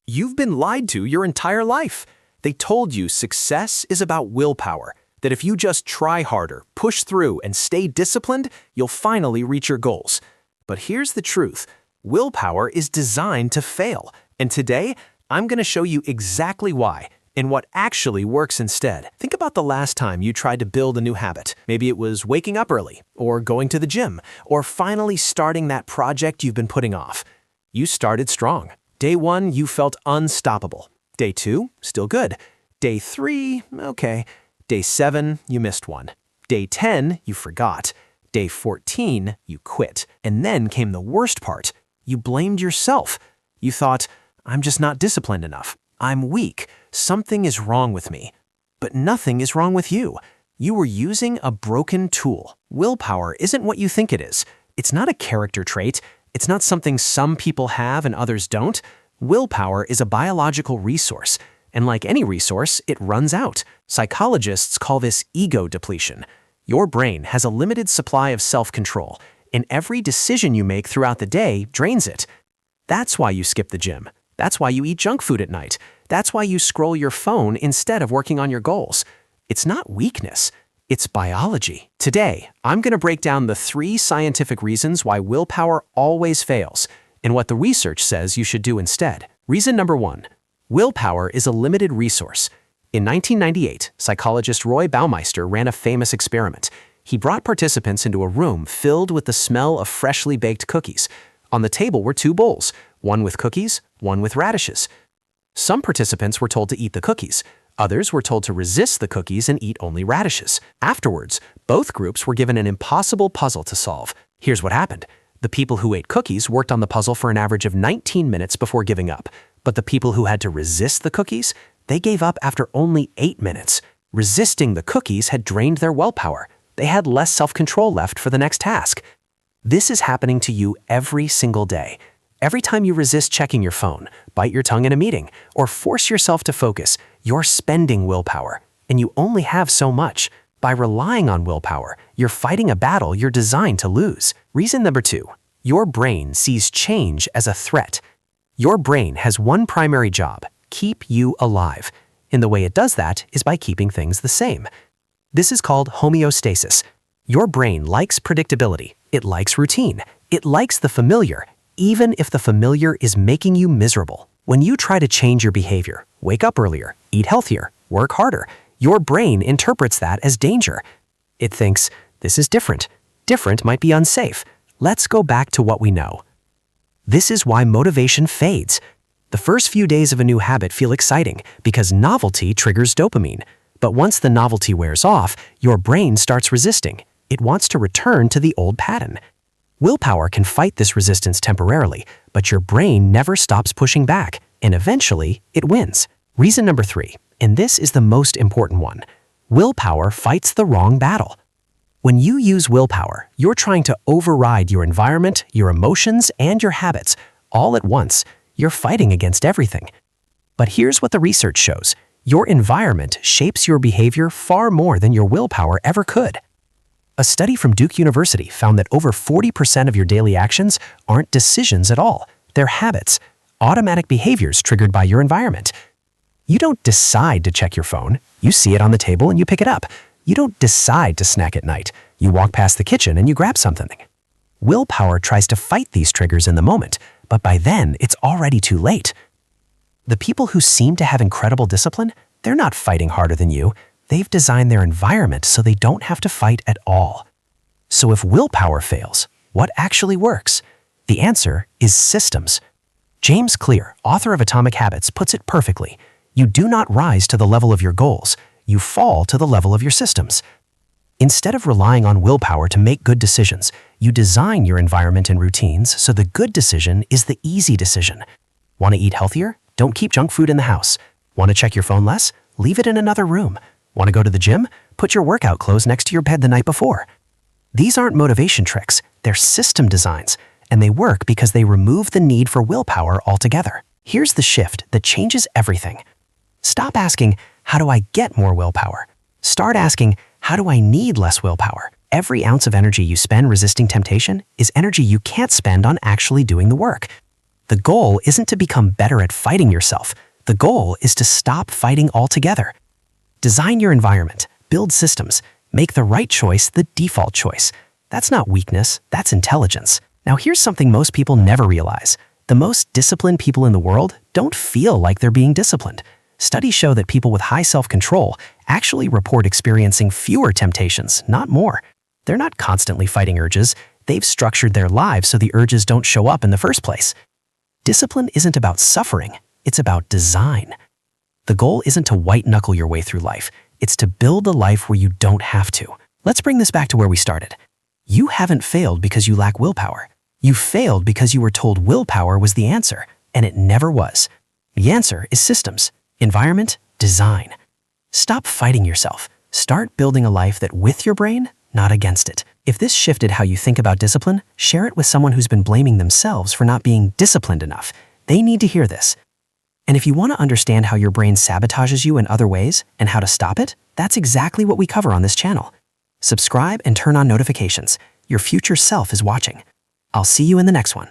You've been lied to your entire life. They told you success is about willpower, that if you just try harder, push through, and stay disciplined, you'll finally reach your goals. But here's the truth. Willpower is designed to fail. And today, I'm going to show you exactly why and what actually works instead. Think about the last time you tried to build a new habit. Maybe it was waking up early, or going to the gym, or finally starting that project you've been putting off. You started strong. Day 1, you felt unstoppable. Day 2, still good. Day 3, okay. Day 7, you missed one. Day 10, you forgot. Day 14, you quit. And then came the worst part. You blamed yourself. You thought, I'm just not disciplined enough. I'm weak. Something is wrong with me. But nothing is wrong with you. You were using a broken tool. Willpower isn't what you think it is. It's not a character trait. It's not something some people have and others don't. Willpower is a biological resource, and like any resource, it runs out. Psychologists call this ego depletion. Your brain has a limited supply of self-control, and every decision you make throughout the day drains it. That's why you skip the gym. That's why you eat junk food at night. That's why you scroll your phone instead of working on your goals. It's not weakness. It's biology. Today, I'm going to break down the 3 scientific reasons why willpower always fails and what the research says you should do instead. Reason number 1. Willpower is a limited resource. In 1998, psychologist Baumeister ran a famous experiment. He brought participants into a room filled with the smell of freshly baked cookies. On the table were 2 bowls, one with cookies, one with radishes. Some participants were told to eat the cookies. Others were told to resist the cookies and eat only radishes. Afterwards, both groups were given an impossible puzzle to solve. Here's what happened. The people who ate cookies worked on the puzzle for an average of 19 minutes before giving up. But the people who had to resist the cookies, they gave up after only 8 minutes. Resisting the cookies had drained their willpower. They had less self-control left for the next task. This is happening to you every single day. Every time you resist checking your phone, bite your tongue in a meeting, or force yourself to focus, you're spending willpower, and you only have so much. By relying on willpower, you're fighting a battle you're designed to lose. Reason number 2. Your brain sees change as a threat. Your brain has one primary job: keep you alive. And the way it does that is by keeping things the same. This is called homeostasis. Your brain likes predictability. It likes routine. It likes the familiar, even if the familiar is making you miserable. When you try to change your behavior, wake up earlier, eat healthier, work harder, your brain interprets that as danger. It thinks, this is different. Different might be unsafe. Let's go back to what we know. This is why motivation fades. The first few days of a new habit feel exciting because novelty triggers dopamine. But once the novelty wears off, your brain starts resisting. It wants to return to the old pattern. Willpower can fight this resistance temporarily, but your brain never stops pushing back, and eventually, it wins. Reason number 3, and this is the most important one. Willpower fights the wrong battle. When you use willpower, you're trying to override your environment, your emotions, and your habits all at once. You're fighting against everything. But here's what the research shows. Your environment shapes your behavior far more than your willpower ever could. A study from Duke University found that over 40% of your daily actions aren't decisions at all. They're habits, automatic behaviors triggered by your environment. You don't decide to check your phone. You see it on the table and you pick it up. You don't decide to snack at night. You walk past the kitchen and you grab something. Willpower tries to fight these triggers in the moment, but by then it's already too late. The people who seem to have incredible discipline, they're not fighting harder than you. They've designed their environment so they don't have to fight at all. So if willpower fails, what actually works? The answer is systems. James Clear, author of Atomic Habits, puts it perfectly. You do not rise to the level of your goals. You fall to the level of your systems. Instead of relying on willpower to make good decisions, you design your environment and routines so the good decision is the easy decision. Want to eat healthier? Don't keep junk food in the house. Want to check your phone less? Leave it in another room. Want to go to the gym? Put your workout clothes next to your bed the night before. These aren't motivation tricks, they're system designs, and they work because they remove the need for willpower altogether. Here's the shift that changes everything. Stop asking, how do I get more willpower? Start asking, how do I need less willpower? Every ounce of energy you spend resisting temptation is energy you can't spend on actually doing the work. The goal isn't to become better at fighting yourself. The goal is to stop fighting altogether. Design your environment, build systems, make the right choice the default choice. That's not weakness, that's intelligence. Now here's something most people never realize. The most disciplined people in the world don't feel like they're being disciplined. Studies show that people with high self-control actually report experiencing fewer temptations, not more. They're not constantly fighting urges. They've structured their lives so the urges don't show up in the first place. Discipline isn't about suffering, it's about design. The goal isn't to white-knuckle your way through life. It's to build a life where you don't have to. Let's bring this back to where we started. You haven't failed because you lack willpower. You failed because you were told willpower was the answer, and it never was. The answer is systems, environment, design. Stop fighting yourself. Start building a life that with your brain, not against it. If this shifted how you think about discipline, share it with someone who's been blaming themselves for not being disciplined enough. They need to hear this. And if you want to understand how your brain sabotages you in other ways and how to stop it, that's exactly what we cover on this channel. Subscribe and turn on notifications. Your future self is watching. I'll see you in the next one.